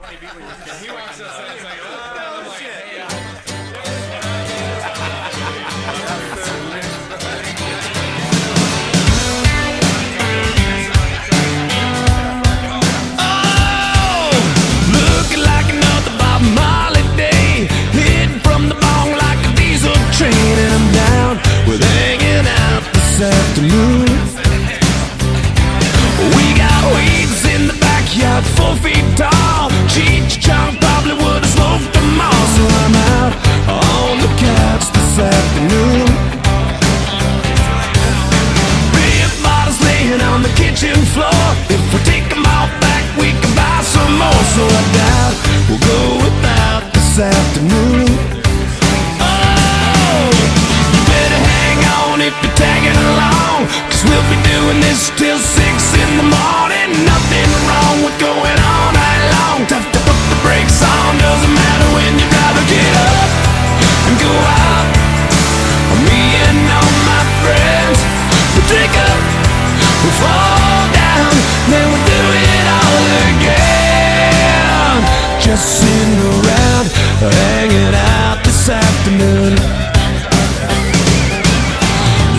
He walks outside, he's like, oh, shit. Looking like another Bob Marley day, hitting from the bong like a diesel train, and I'm down with hanging out this afternoon. We got weeds in the backyard, 4 feet tall. Cheech Chong probably would have smoked them all, so I'm out on the couch this afternoon. Beer bottles laying on the kitchen floor. If we take them all back, we can buy some more. So I doubt we'll go without this afternoon. Oh, you better hang on if you're tagging along, 'cause we'll be doing this till 6 in the morning. Nothing wrong with going all night long. Tough to put the brakes on, doesn't matter when you gotta get up and go out. Me and all my friends, we drink up, we fall down, then we do it all again. Just sitting around, hanging out this afternoon.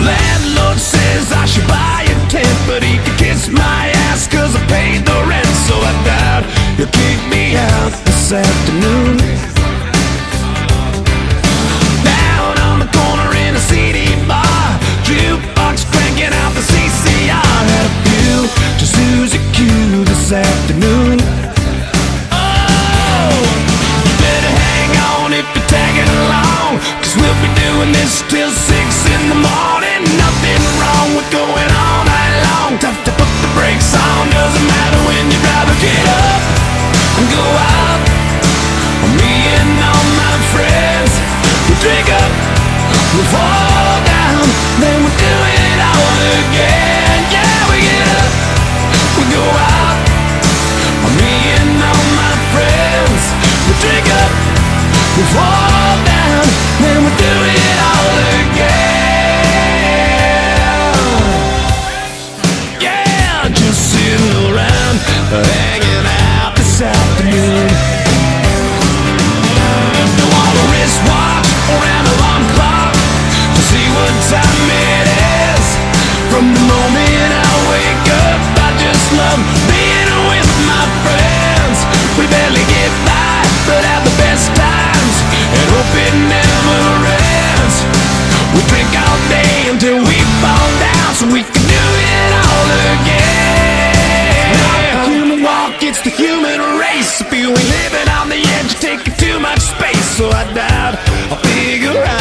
Landlord says I should buy a tent, but he can kiss my ass 'cause I paid the rent. So I doubt he'll kick me out this afternoon. Down on the corner in a CD bar, jukebox cranking out the CCR. Had a few to Susie Q this afternoon. Oh, you better hang on if you're tagging along, 'cause we'll be doing this till 6 in the morning. Nothing wrong with going all night long. Tough to put the brakes on, doesn't matter when you rather get up and go out. Me and all my friends, we drink up, we fall down, then we do it all again. Yeah, we get up, we go out. Me and all my friends, we drink up, we fall down, then we do it all again. Yeah, just sitting around, hanging out this afternoon. Don't want a wristwatch or an alarm clock to see what time it is. From the moment I wake up, I just love being with my friends. We barely get by, but have the best times, and hope it never ends. We drink all day until we fall down, so we can do it all again. Not the human walk, it's the human race. If you ain't living on the edge, you're taking too much space. So I doubt I'll figure out